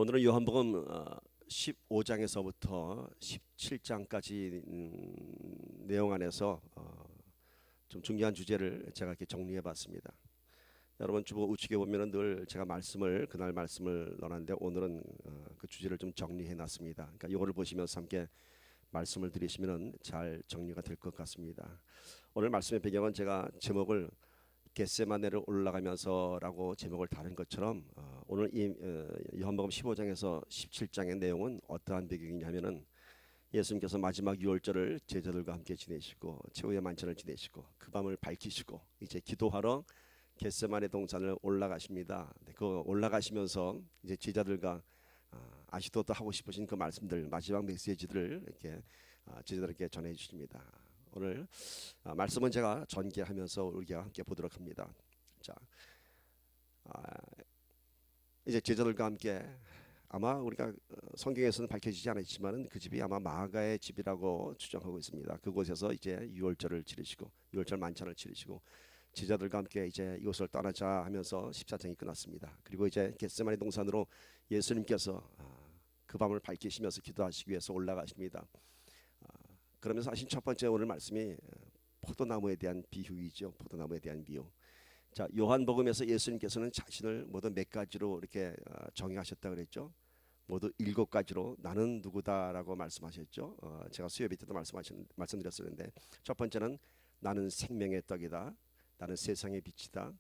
오늘은 요한복음 15장에서부터 17장까지 내용 안에서 좀 중요한 주제를 제가 이렇게 정리해봤습니다. 여러분 주보 우측에 보면은 늘 제가 그날 말씀을 넣었는데 오늘은 그 주제를 좀 정리해놨습니다. 그러니까 이거를 보시면서 함께 말씀을 들으시면은 잘 정리가 될 것 같습니다. 오늘 말씀의 배경은 제가 제목을 겟세마네를 올라가면서라고 제목을 다른 것처럼 오늘 이 요한복음 15장에서 17장의 내용은 어떠한 배경이냐면은 예수님께서 마지막 유월절을 제자들과 함께 지내시고 최후의 만찬을 지내시고 그 밤을 밝히시고 이제 기도하러 겟세마네 동산을 올라가십니다. 그 올라가시면서 이제 제자들과 아시도도 하고 싶으신 그 말씀들 마지막 메시지들을 이렇게 제자들에게 전해 주십니다. 오늘 말씀은 제가 전개하면서 우리가 함께 보도록 합니다. 자, 이제 제자들과 함께 아마 우리가 성경에서는 밝혀지지 않았지만은 그 집이 아마 마가의 집이라고 추정하고 있습니다. 그곳에서 이제 유월절을 치르시고 유월절 만찬을 치르시고 제자들과 함께 이제 이곳을 떠나자 하면서 14장이 끝났습니다. 그리고 이제 겟세마네 동산으로 예수님께서 그 밤을 밝히시면서 기도하시기 위해서 올라가십니다. 그러면서 하신 첫 번째 오늘 말씀이 포도나무에 대한 비유이죠. 포도나무에 대한 비유. 자, 요한복음에서 예수님께서는 자신을 모두 몇 가지로 이렇게 정의하셨다 그랬죠. 모두 7가지로 나는 누구다라고 말씀하셨죠. 제가 수요일 때도 말씀드렸었는데 첫 번째는 나는 생명의 떡이다. 나는 세상의 빛이다.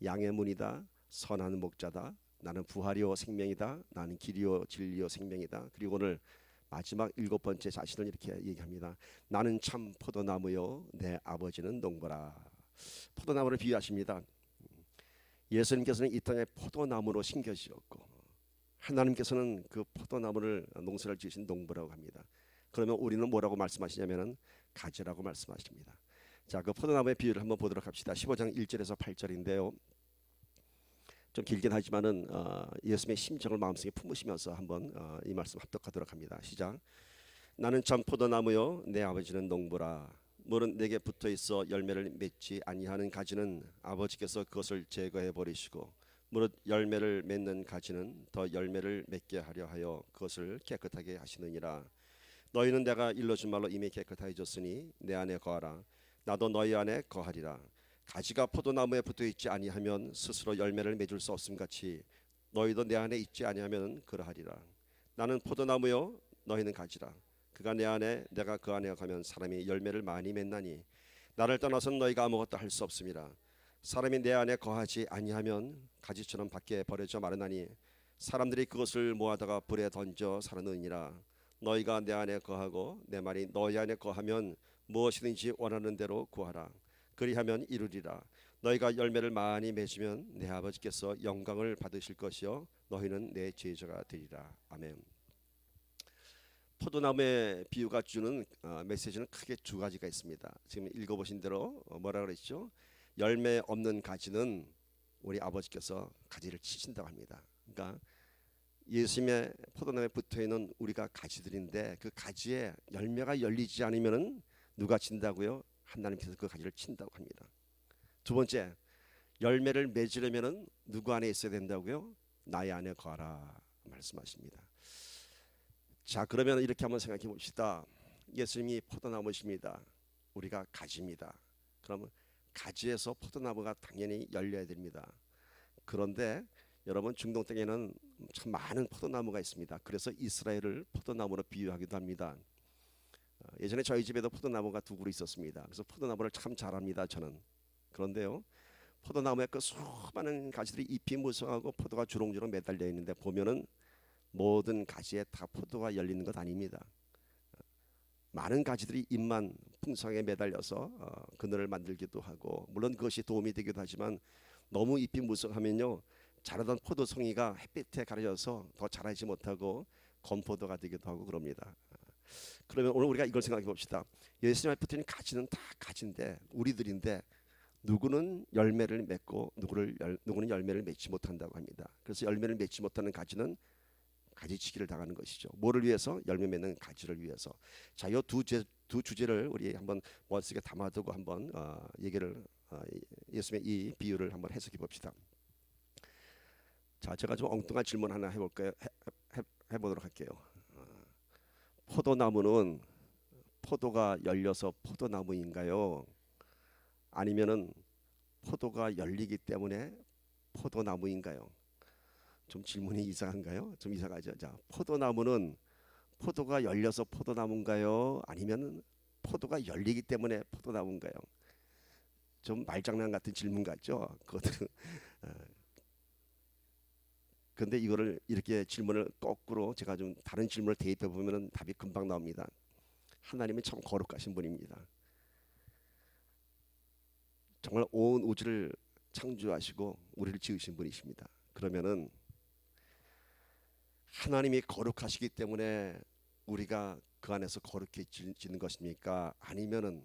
양의 문이다. 선한 목자다. 나는 부활이요 생명이다. 나는 길이요 진리요 생명이다. 그리고 오늘 마지막 7번째 자신을 이렇게 얘기합니다. 나는 참 포도나무요 내 아버지는 농부라. 포도나무를 비유하십니다. 예수님께서는 이 땅에 포도나무로 심겨지었고 하나님께서는 그 포도나무를 농사를 지으신 농부라고 합니다. 그러면 우리는 뭐라고 말씀하시냐면은 가지라고 말씀하십니다. 자, 그 포도나무의 비유를 한번 보도록 합시다. 15장 1절에서 8절인데요. 좀 길긴 하지만은 예수님의 심정을 마음속에 품으시면서 한번 이 말씀 합독하도록 합니다. 시작. 나는 참 포도나무요 내 아버지는 농부라. 물은 내게 붙어 있어 열매를 맺지 아니하는 가지는 아버지께서 그것을 제거해 버리시고 무릇 열매를 맺는 가지는 더 열매를 맺게 하려 하여 그것을 깨끗하게 하시느니라. 너희는 내가 일러준 말로 이미 깨끗해졌으니 내 안에 거하라. 나도 너희 안에 거하리라. 가지가 포도나무에 붙어 있지 아니하면 스스로 열매를 맺을 수 없음 같이 너희도 내 안에 있지 아니하면 그러하리라. 나는 포도나무요 너희는 가지라. 그가 내 안에 내가 그 안에 가면 사람이 열매를 많이 맺나니 나를 떠나서는 너희가 아무것도 할 수 없음이라. 사람이 내 안에 거하지 아니하면 가지처럼 밖에 버려져 마르나니 사람들이 그것을 모아다가 불에 던져 사르느니라. 너희가 내 안에 거하고 내 말이 너희 안에 거하면 무엇이든지 원하는 대로 구하라. 그리하면 이루리라. 너희가 열매를 많이 맺으면 내 아버지께서 영광을 받으실 것이요 너희는 내 제자가 되리라. 아멘. 포도나무의 비유가 주는 메시지는 크게 2가지가 있습니다. 지금 읽어보신 대로 뭐라 그랬죠? 열매 없는 가지는 우리 아버지께서 가지를 치신다고 합니다. 그러니까 예수님의 포도나무에 붙어있는 우리가 가지들인데 그 가지에 열매가 열리지 않으면 누가 친다고요? 하나님께서 그 가지를 친다고 합니다. 2번째, 열매를 맺으려면 누구 안에 있어야 된다고요? 나의 안에 거하라 말씀하십니다. 자, 그러면 이렇게 한번 생각해 봅시다. 예수님이 포도나무십니다. 우리가 가지입니다. 그러면 가지에서 포도나무가 당연히 열려야 됩니다. 그런데 여러분 중동 땅에는 참 많은 포도나무가 있습니다. 그래서 이스라엘을 포도나무로 비유하기도 합니다. 예전에 저희 집에도 포도나무가 2그루 있었습니다. 그래서 포도나무를 참 잘합니다 저는. 그런데요 포도나무에 그 수많은 가지들이 잎이 무성하고 포도가 주렁주렁 매달려 있는데 보면은 모든 가지에 다 포도가 열리는 것 아닙니다. 많은 가지들이 잎만 풍성하게 매달려서 그늘을 만들기도 하고 물론 그것이 도움이 되기도 하지만 너무 잎이 무성하면요 자라던 포도송이가 햇빛에 가려져서 더 자라지 못하고 건포도가 되기도 하고 그럽니다. 그러면 오늘 우리가 이걸 생각해 봅시다. 예수님 앞에 붙은 가지는 다 가지인데 우리들인데 누구는 열매를 맺고 누구는 열매를 맺지 못한다고 합니다. 그래서 열매를 맺지 못하는 가지는 가지치기를 당하는 것이죠. 뭐를 위해서? 열매 맺는 가지를 위해서. 자, 이 두 주제를 우리 한번 머릿속에 담아두고 한번 얘기를 예수님의 이 비유를 한번 해석해 봅시다. 자, 제가 좀 엉뚱한 질문 하나 해볼까요? 해보도록 할게요. 포도나무는 포도가 열려서 포도나무인가요? 아니면은 포도가 열리기 때문에 포도나무인가요? 좀 질문이 이상한가요? 좀 이상하죠. 자, 포도나무는 포도가 열려서 포도나무인가요? 아니면 포도가 열리기 때문에 포도나무인가요? 좀 말장난 같은 질문 같죠? 그것들은 근데 이거를 이렇게 질문을 거꾸로 제가 좀 다른 질문을 대입해 보면은 답이 금방 나옵니다. 하나님이 참 거룩하신 분입니다. 정말 온 우주를 창조하시고 우리를 지으신 분이십니다. 그러면은 하나님이 거룩하시기 때문에 우리가 그 안에서 거룩해지는 것입니까? 아니면은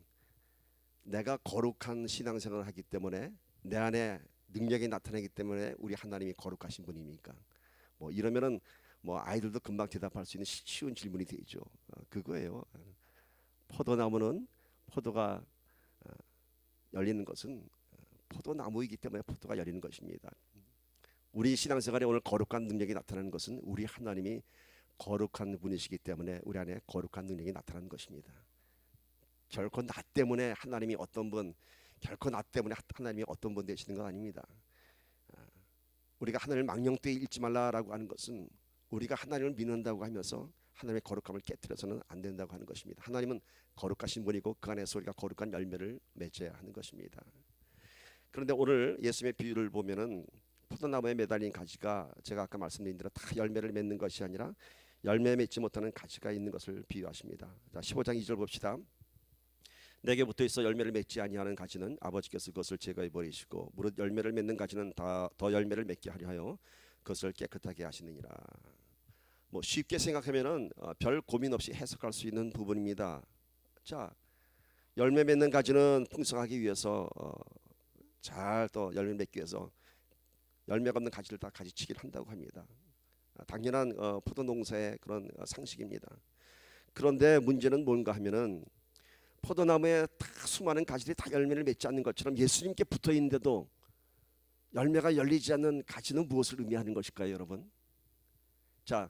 내가 거룩한 신앙생활을 하기 때문에 내 안에 능력이 나타나기 때문에 우리 하나님이 거룩하신 분입니까? 뭐 이러면은 뭐 아이들도 금방 대답할 수 있는 쉬운 질문이 되죠. 그거예요. 포도나무는 포도가 열리는 것은 포도나무이기 때문에 포도가 열리는 것입니다. 우리 신앙생활에 오늘 거룩한 능력이 나타나는 것은 우리 하나님이 거룩한 분이시기 때문에 우리 안에 거룩한 능력이 나타나는 것입니다. 결코 나 때문에 하나님이 어떤 분, 결코 나 때문에 하나님이 어떤 분 되시는 건 아닙니다. 우리가 하나님을 망령되이 잊지 말라라고 하는 것은 우리가 하나님을 믿는다고 하면서 하나님의 거룩함을 깨뜨려서는 안 된다고 하는 것입니다. 하나님은 거룩하신 분이고 그 안에서 우리가 거룩한 열매를 맺어야 하는 것입니다. 그런데 오늘 예수님의 비유를 보면은 포도나무에 매달린 가지가 제가 아까 말씀드린 대로 다 열매를 맺는 것이 아니라 열매 맺지 못하는 가지가 있는 것을 비유하십니다. 자, 15장 2절 봅시다. 내게 붙어 있어 열매를 맺지 아니하는 가지는 아버지께서 그것을 제거해 버리시고 무릇 열매를 맺는 가지는 더 열매를 맺게 하려 하여 그것을 깨끗하게 하시느니라. 뭐 쉽게 생각하면은 별 고민 없이 해석할 수 있는 부분입니다. 자, 열매 맺는 가지는 풍성하기 위해서 잘 또 열매 맺기 위해서 열매가 없는 가지를 다 가지치기를 한다고 합니다. 당연한 포도 농사의 그런 상식입니다. 그런데 문제는 뭔가 하면은 포도나무에 다 수많은 가지들이 다 열매를 맺지 않는 것처럼 예수님께 붙어 있는데도 열매가 열리지 않는 가지는 무엇을 의미하는 것일까요, 여러분? 자,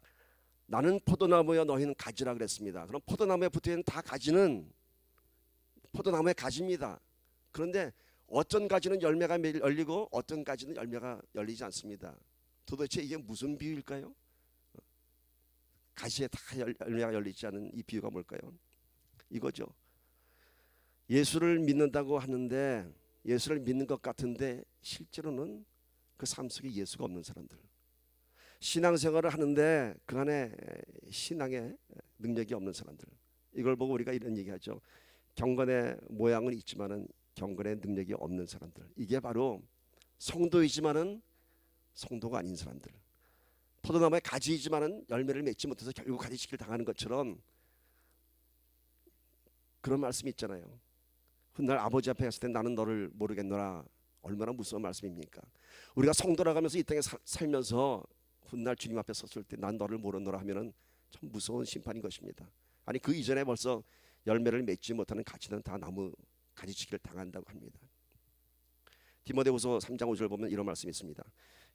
나는 포도나무여 너희는 가지라 그랬습니다. 그럼 포도나무에 붙어 있는 다 가지는 포도나무의 가지입니다. 그런데 어떤 가지는 열매가 열리고 어떤 가지는 열매가 열리지 않습니다. 도대체 이게 무슨 비유일까요? 가지에 다 열매가 열리지 않은 이 비유가 뭘까요? 이거죠. 예수를 믿는다고 하는데 예수를 믿는 것 같은데 실제로는 그 삶 속에 예수가 없는 사람들, 신앙생활을 하는데 그 안에 신앙의 능력이 없는 사람들, 이걸 보고 우리가 이런 얘기하죠. 경건의 모양은 있지만은 경건의 능력이 없는 사람들, 이게 바로 성도이지만은 성도가 아닌 사람들, 포도나무의 가지이지만은 열매를 맺지 못해서 결국 가지치기를 당하는 것처럼 그런 말씀이 있잖아요. 훗날 아버지 앞에 갔을 때 나는 너를 모르겠노라. 얼마나 무서운 말씀입니까? 우리가 성도라가면서 이 땅에 살면서 훗날 주님 앞에 섰을 때 난 너를 모르노라 하면은 참 무서운 심판인 것입니다. 아니 그 이전에 벌써 열매를 맺지 못하는 가지는 다 나무 가지치기를 당한다고 합니다. 디모데후서 3장 5절 보면 이런 말씀이 있습니다.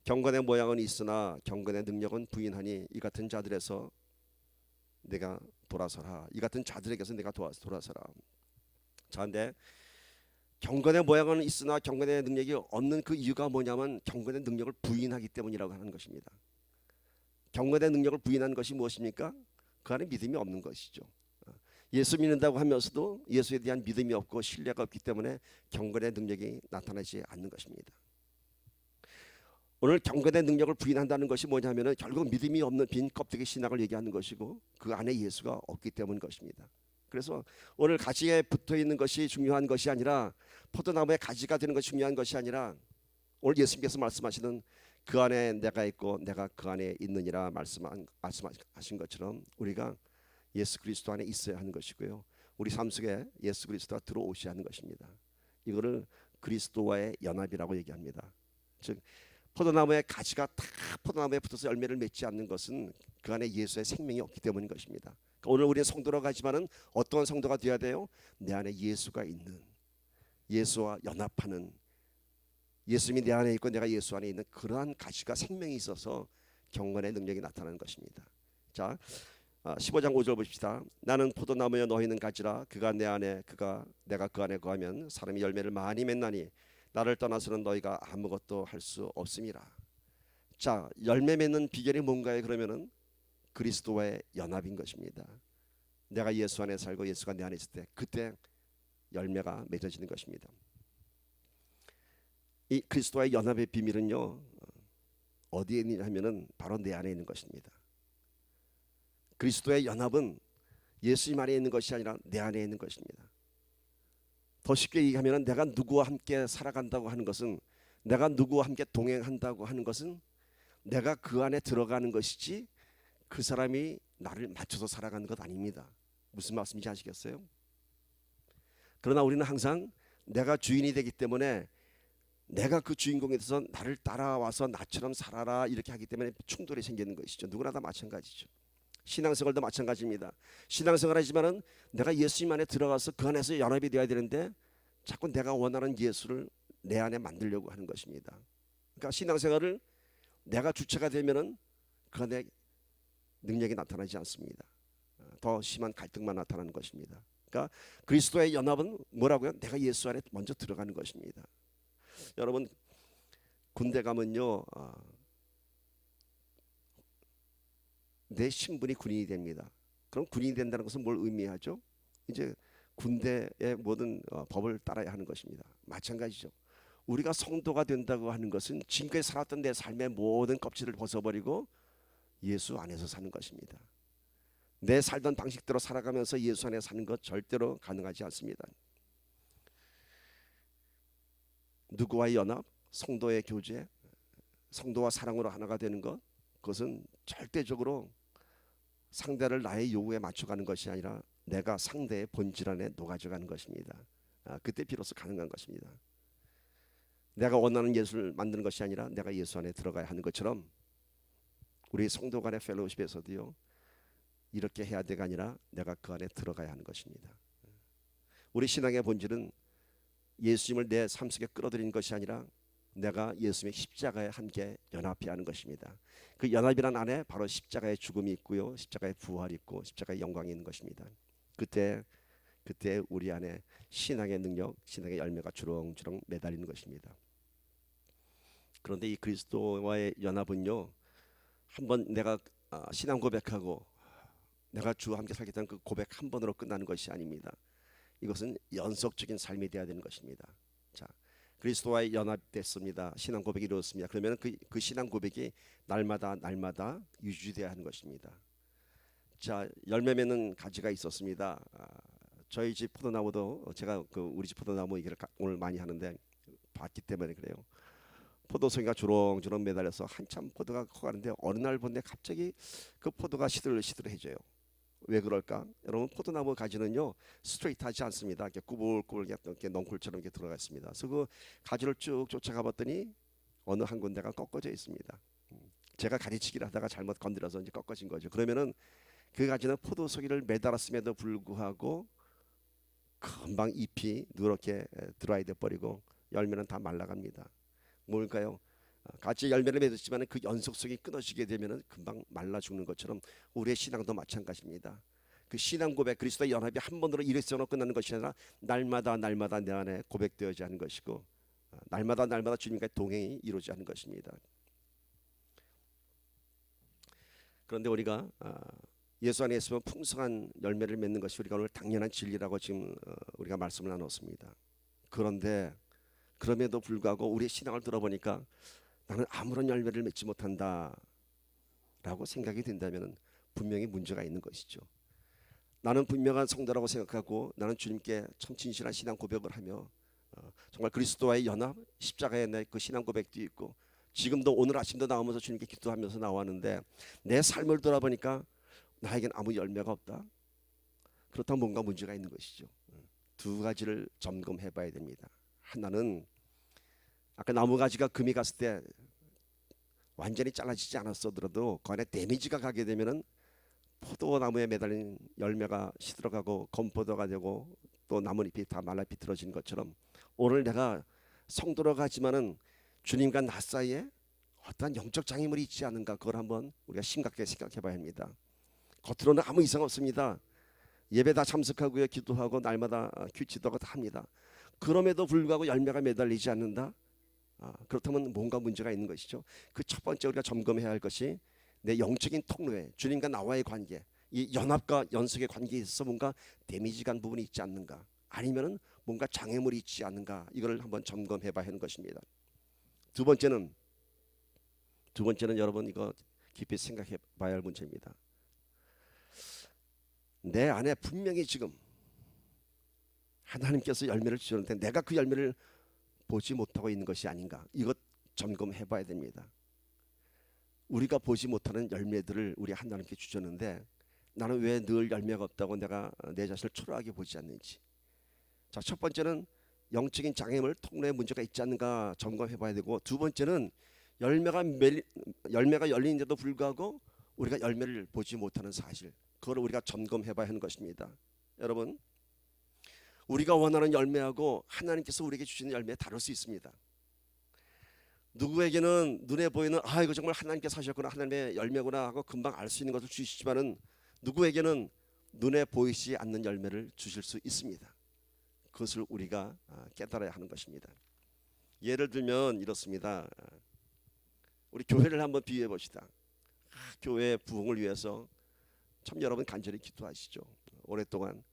경건의 모양은 있으나 경건의 능력은 부인하니 이 같은 자들에서 내가 돌아서라. 이 같은 자들에게서 내가 돌아서라. 자, 근데 경건의 모양은 있으나 경건의 능력이 없는 그 이유가 뭐냐면 경건의 능력을 부인하기 때문이라고 하는 것입니다. 경건의 능력을 부인하는 것이 무엇입니까? 그 안에 믿음이 없는 것이죠. 예수 믿는다고 하면서도 예수에 대한 믿음이 없고 신뢰가 없기 때문에 경건의 능력이 나타나지 않는 것입니다. 오늘 경건의 능력을 부인한다는 것이 뭐냐면은 결국 믿음이 없는 빈 껍데기 신학을 얘기하는 것이고 그 안에 예수가 없기 때문인 것입니다. 그래서 오늘 가지에 붙어 있는 것이 중요한 것이 아니라 포도나무의 가지가 되는 것이 중요한 것이 아니라 오늘 예수님께서 말씀하시는 그 안에 내가 있고 내가 그 안에 있느니라 말씀하신 것처럼 우리가 예수 그리스도 안에 있어야 하는 것이고요. 우리 삶 속에 예수 그리스도가 들어오셔야 하는 것입니다. 이거를 그리스도와의 연합이라고 얘기합니다. 즉 포도나무의 가지가 다 포도나무에 붙어서 열매를 맺지 않는 것은 그 안에 예수의 생명이 없기 때문인 것입니다. 그러니까 오늘 우리는 성도라고 하지만은 어떤 성도가 되어야 돼요? 내 안에 예수가 있는, 예수와 연합하는 예수님이 내 안에 있고 내가 예수 안에 있는 그러한 가치가 생명이 있어서 경건의 능력이 나타나는 것입니다. 자, 15장 5절 보십시다. 나는 포도나무여 너희는 가지라 그가 내 안에 그가 내가 그 안에 거하면 사람이 열매를 많이 맺나니 나를 떠나서는 너희가 아무것도 할 수 없음이라. 자, 열매 맺는 비결이 뭔가요? 그러면은 그리스도와의 연합인 것입니다. 내가 예수 안에 살고 예수가 내 안에 있을 때 그때 열매가 맺어지는 것입니다. 이 그리스도와의 연합의 비밀은요 어디에 있느냐 하면은 바로 내 안에 있는 것입니다. 그리스도의 연합은 예수님 안에 있는 것이 아니라 내 안에 있는 것입니다. 더 쉽게 얘기하면 내가 누구와 함께 살아간다고 하는 것은, 내가 누구와 함께 동행한다고 하는 것은 내가 그 안에 들어가는 것이지 그 사람이 나를 맞춰서 살아가는 것 아닙니다. 무슨 말씀인지 아시겠어요? 그러나 우리는 항상 내가 주인이 되기 때문에 내가 그 주인공에 대해서 나를 따라와서 나처럼 살아라 이렇게 하기 때문에 충돌이 생기는 것이죠. 누구나 다 마찬가지죠. 신앙생활도 마찬가지입니다. 신앙생활 하지만은 내가 예수님 안에 들어가서 그 안에서 연합이 되어야 되는데 자꾸 내가 원하는 예수를 내 안에 만들려고 하는 것입니다. 그러니까 신앙생활을 내가 주체가 되면은 그 안에 능력이 나타나지 않습니다. 더 심한 갈등만 나타나는 것입니다. 그러니까 그리스도의 연합은 뭐라고요? 내가 예수 안에 먼저 들어가는 것입니다. 여러분 군대 가면요 내 신분이 군인이 됩니다. 그럼 군인이 된다는 것은 뭘 의미하죠? 이제 군대의 모든 법을 따라야 하는 것입니다. 마찬가지죠. 우리가 성도가 된다고 하는 것은 지금까지 살았던 내 삶의 모든 껍질을 벗어버리고 예수 안에서 사는 것입니다. 내 살던 방식대로 살아가면서 예수 안에 사는 것 절대로 가능하지 않습니다. 누구와의 연합, 성도의 교제, 성도와 사랑으로 하나가 되는 것, 그것은 절대적으로 상대를 나의 요구에 맞춰가는 것이 아니라 내가 상대의 본질 안에 녹아져가는 것입니다. 그때 비로소 가능한 것입니다. 내가 원하는 예수를 만드는 것이 아니라 내가 예수 안에 들어가야 하는 것처럼 우리 성도 간의 펠로우십에서도요 이렇게 해야 되가 아니라 내가 그 안에 들어가야 하는 것입니다. 우리 신앙의 본질은 예수님을 내 삶 속에 끌어들이는 것이 아니라 내가 예수님의 십자가에 함께 연합해야 하는 것입니다. 그 연합이란 안에 바로 십자가의 죽음이 있고요, 십자가의 부활이 있고 십자가의 영광이 있는 것입니다. 그때 우리 안에 신앙의 능력, 신앙의 열매가 주렁주렁 매달리는 것입니다. 그런데 이 그리스도와의 연합은요, 한번 내가 신앙 고백하고 내가 주와 함께 살겠다는 그 고백 한 번으로 끝나는 것이 아닙니다. 이것은 연속적인 삶이 되어야 되는 것입니다. 자, 그리스도와의 연합됐습니다. 신앙 고백이 이루어졌습니다. 그러면 그 신앙 고백이 날마다 유지되어야 하는 것입니다. 자, 열매 맺는 가지가 있었습니다. 저희 집 포도나무도 제가 우리 집 포도나무 얘기를 오늘 많이 하는데 봤기 때문에 그래요. 포도송이가 주렁주렁 매달려서 한참 포도가 커가는데 어느 날 보는데 갑자기 그 포도가 시들시들해져요. 왜 그럴까? 여러분 포도나무 가지는요 스트레이트하지 않습니다. 이렇게 꾸불꾸불 이렇게 넝쿨처럼 이렇게 들어가 있습니다. 그래서 그 가지를 쭉 쫓아가 봤더니 어느 한 군데가 꺾어져 있습니다. 제가 가지치기를 하다가 잘못 건드려서 이제 꺾어진 거죠. 그러면은 그 가지는 포도송이를 매달았음에도 불구하고 금방 잎이 누렇게 드라이 돼 버리고 열매는 다 말라갑니다. 뭘까요? 같이 열매를 맺었지만 그 연속성이 끊어지게 되면 금방 말라 죽는 것처럼 우리의 신앙도 마찬가지입니다. 그 신앙 고백, 그리스도의 연합이 한 번으로 일회성으로 끝나는 것이 아니라 날마다 내 안에 고백되어야 하는 것이고 날마다 주님과의 동행이 이루어져야 하는 것입니다. 그런데 우리가 예수 안에 있으면 풍성한 열매를 맺는 것이 우리가 오늘 당연한 진리라고 지금 우리가 말씀을 나눴습니다. 그런데 그럼에도 불구하고 우리의 신앙을 들어보니까 나는 아무런 열매를 맺지 못한다 라고 생각이 된다면 분명히 문제가 있는 것이죠. 나는 분명한 성도라고 생각하고 나는 주님께 참 진실한 신앙 고백을 하며 정말 그리스도와의 연합, 십자가의 내 그 신앙 고백도 있고 지금도 오늘 아침도 나오면서 주님께 기도하면서 나왔는데 내 삶을 돌아보니까 나에겐 아무 열매가 없다. 그렇다면 뭔가 문제가 있는 것이죠. 두 가지를 점검해 봐야 됩니다. 하나는 아까 나무 가지가 금이 갔을 때 완전히 잘라지지 않았어도 그 안에 데미지가 가게 되면은 포도나무에 매달린 열매가 시들어가고 건포도가 되고 또 나뭇잎이 다 말라 비틀어지는 것처럼 오늘 내가 성도로 가지만은 주님과 나 사이에 어떠한 영적 장애물이 있지 않은가, 그걸 한번 우리가 심각하게 생각해 봐야 합니다. 겉으로는 아무 이상 없습니다. 예배 다 참석하고요, 기도하고 날마다 규칙도 다 합니다. 그럼에도 불구하고 열매가 매달리지 않는다? 그렇다면 뭔가 문제가 있는 것이죠. 그 첫 번째 우리가 점검해야 할 것이 내 영적인 통로에 주님과 나와의 관계, 이 연합과 연속의 관계에 있어서 뭔가 데미지 간 부분이 있지 않는가, 아니면은 뭔가 장애물이 있지 않는가, 이걸 한번 점검해 봐야 하는 것입니다. 두 번째는 여러분 이거 깊이 생각해 봐야 할 문제입니다. 내 안에 분명히 지금 하나님께서 열매를 주셨는데 내가 그 열매를 보지 못하고 있는 것이 아닌가, 이것 점검해 봐야 됩니다. 우리가 보지 못하는 열매들을 우리 하나님께 주셨는데 나는 왜 늘 열매가 없다고 내가 내 자신을 초라하게 보지 않는지. 자, 첫 번째는 영적인 장애물, 통로에 문제가 있지 않는가 점검해 봐야 되고, 두 번째는 열매가 열리는데도 불구하고 우리가 열매를 보지 못하는 사실, 그걸 우리가 점검해 봐야 하는 것입니다. 여러분, 우리가 원하는 열매하고 하나님께서 우리에게 주시는 열매 다를 수 있습니다. 누구에게는 눈에 보이는 이거 정말 하나님께서 하셨구나, 하나님의 열매구나 하고 금방 알 수 있는 것을 주시지만은 누구에게는 눈에 보이지 않는 열매를 주실 수 있습니다. 그것을 우리가 깨달아야 하는 것입니다. 예를 들면 이렇습니다. 우리 교회를 한번 비유해 봅시다. 교회 부흥을 위해서 참 여러분 간절히 기도하시죠, 오랫동안.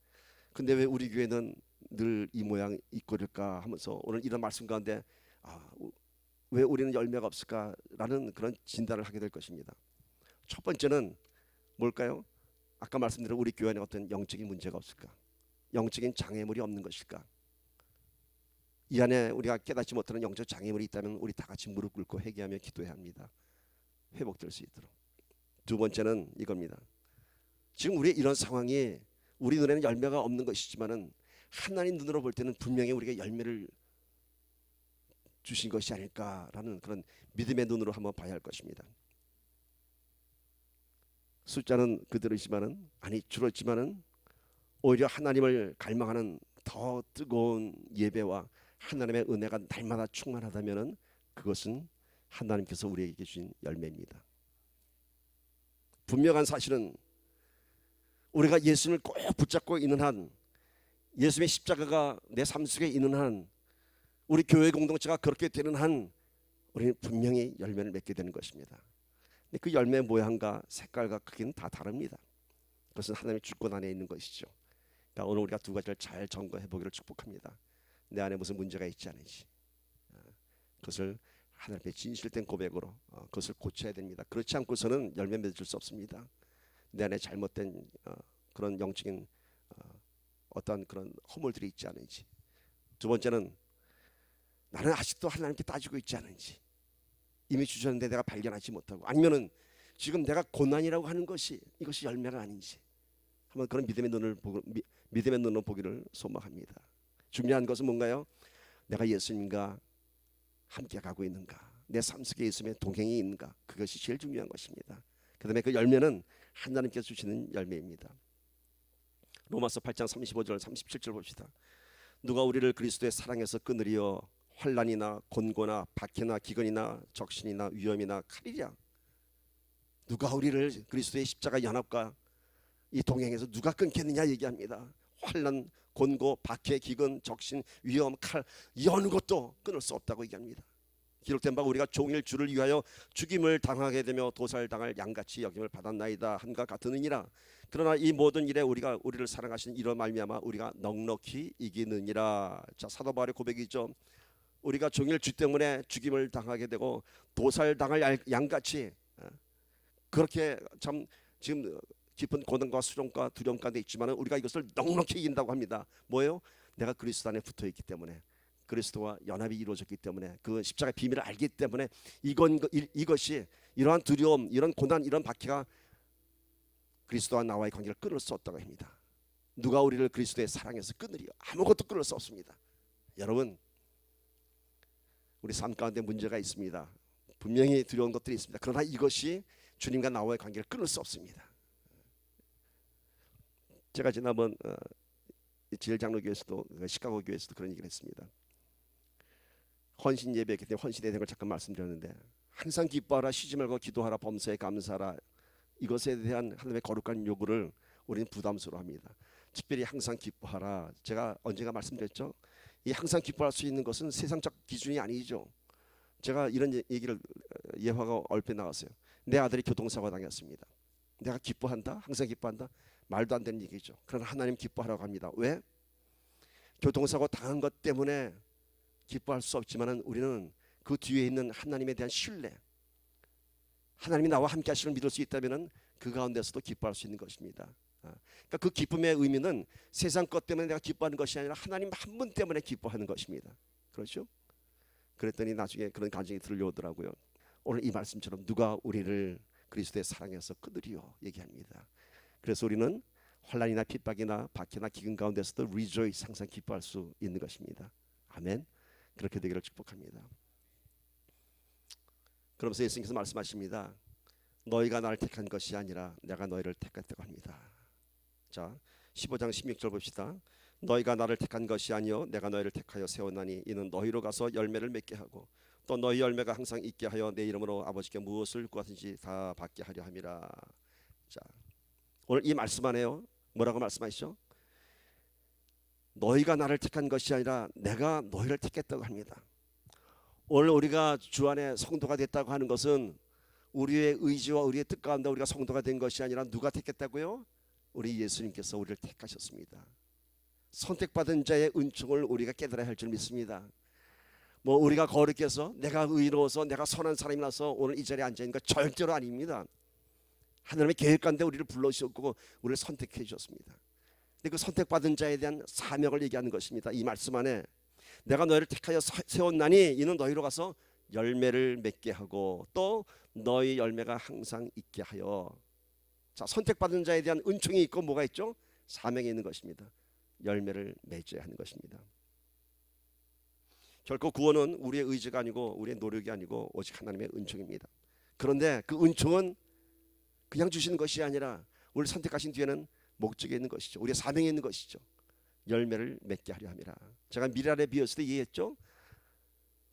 근데 왜 우리 교회는 늘 이 모양 이 꼴일까 하면서 오늘 이런 말씀 가운데 왜 우리는 열매가 없을까라는 그런 진단을 하게 될 것입니다. 첫 번째는 뭘까요? 아까 말씀드린 우리 교회 안에 어떤 영적인 문제가 없을까? 영적인 장애물이 없는 것일까? 이 안에 우리가 깨닫지 못하는 영적 장애물이 있다면 우리 다 같이 무릎 꿇고 회개하며 기도해야 합니다. 회복될 수 있도록. 두 번째는 이겁니다. 지금 우리의 이런 상황이 우리 눈에는 열매가 없는 것이지만은 하나님 눈으로 볼 때는 분명히 우리가 열매를 주신 것이 아닐까라는 그런 믿음의 눈으로 한번 봐야 할 것입니다. 숫자는 그대로이지만은 줄었지만은 오히려 하나님을 갈망하는 더 뜨거운 예배와 하나님의 은혜가 날마다 충만하다면은 그것은 하나님께서 우리에게 주신 열매입니다. 분명한 사실은 우리가 예수님을 꼭 붙잡고 있는 한, 예수님의 십자가가 내 삶 속에 있는 한, 우리 교회 공동체가 그렇게 되는 한 우리는 분명히 열매를 맺게 되는 것입니다. 근데 그 열매의 모양과 색깔과 크기는 다 다릅니다. 그것은 하나님의 주권 안에 있는 것이죠. 그러니까 오늘 우리가 두 가지를 잘 점검해 보기를 축복합니다. 내 안에 무슨 문제가 있지 않은지, 그것을 하나님의 진실된 고백으로 그것을 고쳐야 됩니다. 그렇지 않고서는 열매 맺을 수 없습니다. 내 안에 잘못된 그런 영적인 어떤 그런 허물들이 있지 않은지. 두 번째는 나는 아직도 하나님께 따지고 있지 않은지, 이미 주셨는데 내가 발견하지 못하고, 아니면은 지금 내가 고난이라고 하는 것이 이것이 열매가 아닌지 한번 그런 믿음의 눈으로 보기를 소망합니다. 중요한 것은 뭔가요? 내가 예수님과 함께 가고 있는가, 내 삶 속에 예수님의 동행이 있는가, 그것이 제일 중요한 것입니다. 그 다음에 그 열매는 하나님께서 주시는 열매입니다. 로마서 8장 35절 37절 봅시다. 누가 우리를 그리스도의 사랑에서 끊으리요? 환난이나 곤고나 박해나 기근이나 적신이나 위험이나 칼이랴. 누가 우리를 그리스도의 십자가 연합과 이 동행에서 누가 끊겠느냐 얘기합니다. 환난, 곤고, 박해, 기근, 적신, 위험, 칼, 이 어느 것도 끊을 수 없다고 얘기합니다. 기록된 바 우리가 종일 주를 위하여 죽임을 당하게 되며 도살당할 양같이 여김을 받았나이다 한가 같으느니라. 그러나 이 모든 일에 우리를 사랑하신 이로 말미암아 우리가 넉넉히 이기느니라. 자, 사도 바울의 고백이죠. 우리가 종일 주 때문에 죽임을 당하게 되고 도살당할 양같이, 그렇게 참 지금 깊은 고난과 수렁과 두려움 가운데 있지만 우리가 이것을 넉넉히 이긴다고 합니다. 뭐예요? 내가 그리스도 안에 붙어있기 때문에, 그리스도와 연합이 이루어졌기 때문에, 그 십자가의 비밀을 알기 때문에 이것이 이러한 두려움, 이런 고난, 이런 박해가 그리스도와 나와의 관계를 끊을 수 없다고 합니다. 누가 우리를 그리스도의 사랑에서 끊으리요? 아무것도 끊을 수 없습니다. 여러분, 우리 삶 가운데 문제가 있습니다. 분명히 두려운 것들이 있습니다. 그러나 이것이 주님과 나와의 관계를 끊을 수 없습니다. 제가 지난번 지엘장로교회에서도, 시카고 교회에서도 그런 얘기를 했습니다. 헌신 예배이기 때문에 헌신에 대한 걸 잠깐 말씀드렸는데, 항상 기뻐하라, 쉬지 말고 기도하라, 범사에 감사하라, 이것에 대한 하나님의 거룩한 요구를 우리는 부담스러워합니다. 특별히 항상 기뻐하라, 제가 언젠가 말씀드렸죠. 이 항상 기뻐할 수 있는 것은 세상적 기준이 아니죠. 제가 이런 얘기를 예화가 얼핏 나왔어요. 내 아들이 교통사고 당했습니다. 내가 기뻐한다? 항상 기뻐한다? 말도 안 되는 얘기죠. 그러나 하나님 기뻐하라고 합니다. 왜? 교통사고 당한 것 때문에 기뻐할 수 없지만은 우리는 그 뒤에 있는 하나님에 대한 신뢰, 하나님이 나와 함께 하시는 믿을 수 있다면은 그 가운데서도 기뻐할 수 있는 것입니다. 그러니까 그 기쁨의 의미는 세상 것 때문에 내가 기뻐하는 것이 아니라 하나님 한 분 때문에 기뻐하는 것입니다. 그렇죠? 그랬더니 나중에 그런 감정이 들려오더라고요. 오늘 이 말씀처럼 누가 우리를 그리스도의 사랑에서 끊으리요 얘기합니다. 그래서 우리는 환난이나 핍박이나 박해나 기근 가운데서도 rejoice, 항상 기뻐할 수 있는 것입니다. 아멘. 그렇게 되기를 축복합니다. 그러면서 예수님께서 말씀하십니다. 너희가 나를 택한 것이 아니라 내가 너희를 택했다고 합니다. 자, 15장 16절 봅시다. 너희가 나를 택한 것이 아니요 내가 너희를 택하여 세웠나니 이는 너희로 가서 열매를 맺게 하고 또 너희 열매가 항상 있게 하여 내 이름으로 아버지께 무엇을 구하든지 다 받게 하려 함이라. 자, 오늘 이 말씀 안에요 뭐라고 말씀하시죠? 너희가 나를 택한 것이 아니라 내가 너희를 택했다고 합니다. 오늘 우리가 주 안에 성도가 됐다고 하는 것은 우리의 의지와 우리의 뜻 가운데 우리가 성도가 된 것이 아니라 누가 택했다고요? 우리 예수님께서 우리를 택하셨습니다. 선택받은 자의 은총을 우리가 깨달아야 할 줄 믿습니다. 뭐 우리가 거룩해서 내가 의로워서 내가 선한 사람이라서 오늘 이 자리에 앉아있는 것 절대로 아닙니다. 하나님의 계획 가운데 우리를 불러주셨고 우리를 선택해 주셨습니다. 근데 그 선택받은 자에 대한 사명을 얘기하는 것입니다. 이 말씀 안에 내가 너희를 택하여 세웠나니 이는 너희로 가서 열매를 맺게 하고 또 너희 열매가 항상 있게 하여. 자, 선택받은 자에 대한 은총이 있고 뭐가 있죠? 사명이 있는 것입니다. 열매를 맺어야 하는 것입니다. 결코 구원은 우리의 의지가 아니고 우리의 노력이 아니고 오직 하나님의 은총입니다. 그런데 그 은총은 그냥 주시는 것이 아니라 우리를 선택하신 뒤에는 목적이 있는 것이죠. 우리의 사명이 있는 것이죠. 열매를 맺게 하려 함이라. 제가 미랄에 비었을 때 얘기했죠.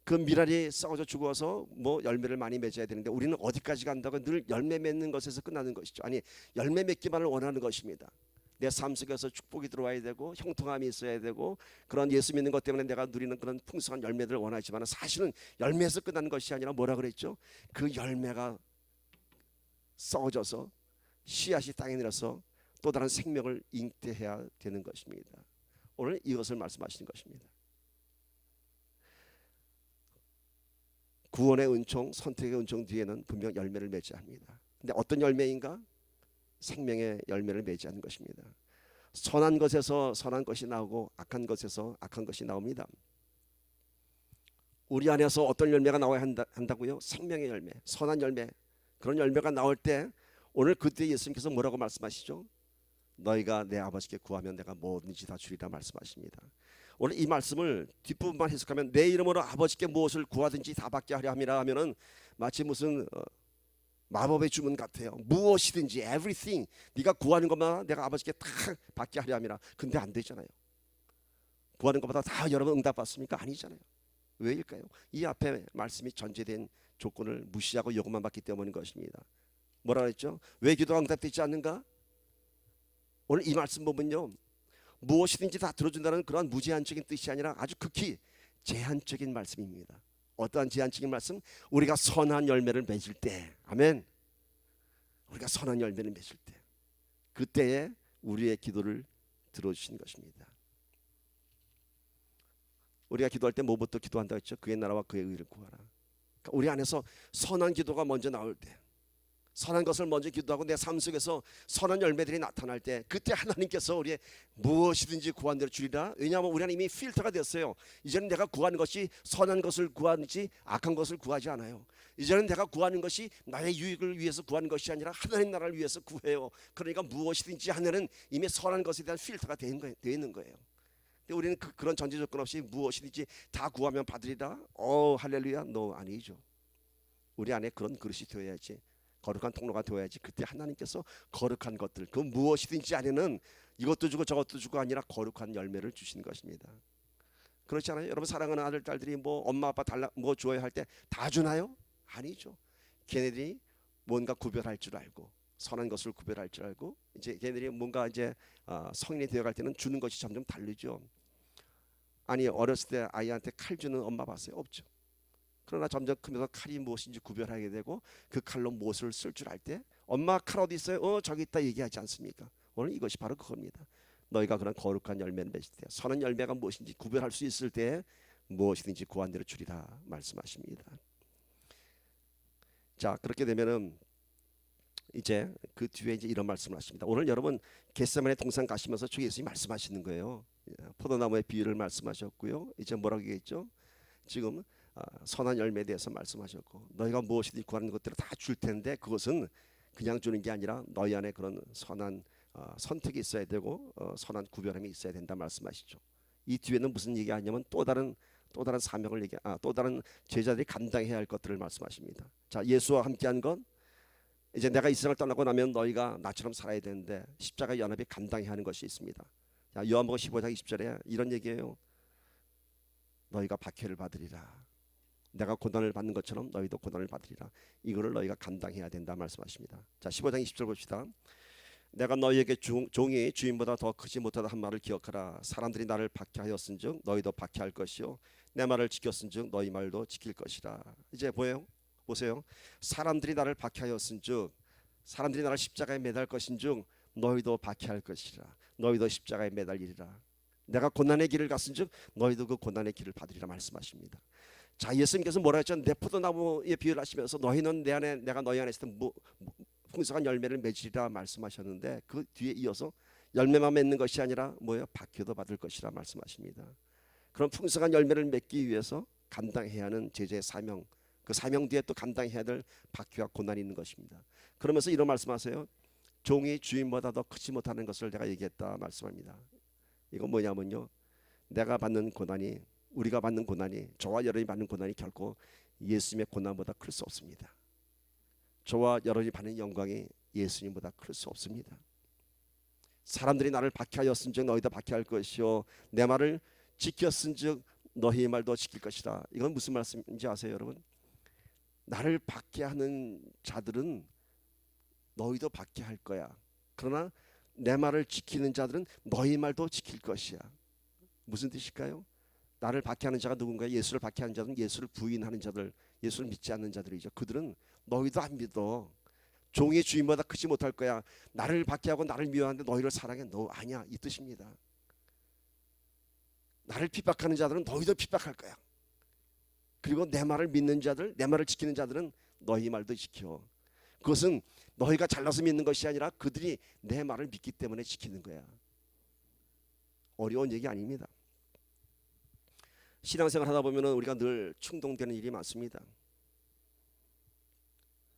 그 미랄이 썩어져 죽어서 뭐 열매를 많이 맺어야 되는데 우리는 어디까지 간다고 늘 열매 맺는 것에서 끝나는 것이죠. 아니, 열매 맺기만을 원하는 것입니다. 내 삶 속에서 축복이 들어와야 되고 형통함이 있어야 되고 그런 예수 믿는 것 때문에 내가 누리는 그런 풍성한 열매들을 원하지만 사실은 열매에서 끝나는 것이 아니라 뭐라 그랬죠? 그 열매가 썩어져서 씨앗이 땅에 내려서 또 다른 생명을 잉태해야 되는 것입니다. 오늘 이것을 말씀하시는 것입니다. 구원의 은총, 선택의 은총 뒤에는 분명 열매를 맺어야 합니다. 근데 어떤 열매인가? 생명의 열매를 맺지 않는 것입니다. 선한 것에서 선한 것이 나오고 악한 것에서 악한 것이 나옵니다. 우리 안에서 어떤 열매가 나와야 한다고요? 생명의 열매, 선한 열매. 그런 열매가 나올 때 오늘 그때 예수님께서 뭐라고 말씀하시죠? 너희가 내 아버지께 구하면 내가 뭐든지 다 주리라 말씀하십니다. 오늘 이 말씀을 뒷부분만 해석하면 내 이름으로 아버지께 무엇을 구하든지 다 받게 하려 함이라 하면은 마치 무슨 마법의 주문 같아요. 무엇이든지 everything 네가 구하는 것만 내가 아버지께 다 받게 하려 함이라. 근데 안 되잖아요. 구하는 것마다 다 여러분 응답받습니까? 아니잖아요. 왜일까요? 이 앞에 말씀이 전제된 조건을 무시하고 요것만 받기 때문인 것입니다. 뭐라 그랬죠? 왜 기도가 응답되지 않는가? 오늘 이 말씀 보면요, 무엇이든지 다 들어준다는 그런 무제한적인 뜻이 아니라 아주 극히 제한적인 말씀입니다. 어떠한 제한적인 말씀? 우리가 선한 열매를 맺을 때, 아멘. 우리가 선한 열매를 맺을 때, 그때에 우리의 기도를 들어주시는 것입니다. 우리가 기도할 때 뭐부터 기도한다고 했죠? 그의 나라와 그의 의를 구하라. 그러니까 우리 안에서 선한 기도가 먼저 나올 때, 선한 것을 먼저 기도하고 내 삶 속에서 선한 열매들이 나타날 때 그때 하나님께서 우리의 무엇이든지 구한 대로 주리라. 왜냐하면 우리는 이미 필터가 됐어요. 이제는 내가 구하는 것이 선한 것을 구하는지 악한 것을 구하지 않아요. 이제는 내가 구하는 것이 나의 유익을 위해서 구하는 것이 아니라 하나님 나라를 위해서 구해요. 그러니까 무엇이든지 하늘은 이미 선한 것에 대한 필터가 되어 있는 거예요. 근데 우리는 그런 전제 조건 없이 무엇이든지 다 구하면 받으리라. 할렐루야. 아니죠. 우리 안에 그런 그릇이 되어야지, 거룩한 통로가 되어야지 그때 하나님께서 거룩한 것들, 그 무엇이든지 안에는 이것도 주고 저것도 주고 아니라 거룩한 열매를 주시는 것입니다. 그렇지 않아요? 여러분 사랑하는 아들 딸들이 뭐 엄마 아빠 달라 뭐 주어야 할 때 다 주나요? 아니죠. 걔네들이 뭔가 구별할 줄 알고 선한 것을 구별할 줄 알고 이제 걔네들이 뭔가 이제 성인이 되어갈 때는 주는 것이 점점 다르죠. 아니 어렸을 때 아이한테 칼 주는 엄마 봤어요? 없죠. 그러나 점점 크면서 칼이 무엇인지 구별하게 되고 그 칼로 무엇을 쓸 줄 알 때 엄마 칼 어디 있어요? 저기 있다 얘기하지 않습니까? 오늘 이것이 바로 그겁니다. 너희가 그런 거룩한 열매는 맺을 때 선한 열매가 무엇인지 구별할 수 있을 때 무엇이든지 구한 대로 주리라 말씀하십니다. 자 그렇게 되면은 이제 그 뒤에 이제 이런 말씀을 하십니다. 오늘 여러분 겟세마네 동산 가시면서 주 예수님이 말씀하시는 거예요. 포도나무의 비유를 말씀하셨고요. 이제 뭐라고 얘기했죠? 지금 선한 열매에 대해서 말씀하셨고 너희가 무엇이든지 구하는 것들을 다 줄 텐데 그것은 그냥 주는 게 아니라 너희 안에 그런 선한 선택이 있어야 되고 선한 구별함이 있어야 된다 말씀하시죠. 이 뒤에는 무슨 얘기하냐면 또 다른 사명을 또 다른 제자들이 감당해야 할 것들을 말씀하십니다. 자 예수와 함께한 것 이제 내가 이 세상을 떠나고 나면 너희가 나처럼 살아야 되는데 십자가 연합이 감당해야 하는 것이 있습니다. 자, 요한복음 15장 20절에 이런 얘기예요. 너희가 박해를 받으리라. 내가 고난을 받는 것처럼 너희도 고난을 받으리라. 이거를 너희가 감당해야 된다 말씀하십니다. 자 15장 20절 봅시다. 내가 너희에게 종이 주인보다 더 크지 못하다 한 말을 기억하라. 사람들이 나를 박해하였은즉 너희도 박해할 것이요 내 말을 지켰은즉 너희 말도 지킬 것이라. 이제 보세요. 사람들이 나를 박해하였은즉 사람들이 나를 십자가에 매달 것인즉 너희도 박해할 것이라. 너희도 십자가에 매달리리라. 내가 고난의 길을 갔은즉 너희도 그 고난의 길을 받으리라 말씀하십니다. 자 예수님께서 뭐라 했죠? 내 포도나무에 비유를 하시면서 너희는 내 안에 내가 너희 안에 있을 때 풍성한 열매를 맺으리라 말씀하셨는데 그 뒤에 이어서 열매만 맺는 것이 아니라 뭐예요? 박해도 받을 것이라 말씀하십니다. 그런 풍성한 열매를 맺기 위해서 감당해야 하는 제자의 사명, 그 사명 뒤에 또 감당해야 될 박해와 고난이 있는 것입니다. 그러면서 이런 말씀하세요. 종이 주인보다 더 크지 못하는 것을 내가 얘기했다 말씀합니다. 이건 뭐냐면요. 내가 받는 고난이 우리가 받는 고난이 저와 여러분이 받는 고난이 결코 예수님의 고난보다 클 수 없습니다. 저와 여러분이 받는 영광이 예수님보다 클 수 없습니다. 사람들이 나를 박해하였은즉 너희도 박해할 것이요 내 말을 지켰은즉 너희의 말도 지킬 것이라. 이건 무슨 말씀인지 아세요 여러분? 나를 박해하는 자들은 너희도 박해할 거야. 그러나 내 말을 지키는 자들은 너희 말도 지킬 것이야. 무슨 뜻일까요? 나를 박해하는 자가 누군가요? 예수를 박해하는 자들은 예수를 부인하는 자들, 예수를 믿지 않는 자들이죠. 그들은 너희도 안 믿어. 종이 주인보다 크지 못할 거야. 나를 박해하고 나를 미워하는데 너희를 사랑해. 너 아니야. 이 뜻입니다. 나를 핍박하는 자들은 너희도 핍박할 거야. 그리고 내 말을 믿는 자들, 내 말을 지키는 자들은 너희 말도 지켜. 그것은 너희가 잘나서 믿는 것이 아니라 그들이 내 말을 믿기 때문에 지키는 거야. 어려운 얘기 아닙니다. 신앙생활 하다 보면 우리가 늘 충동되는 일이 많습니다.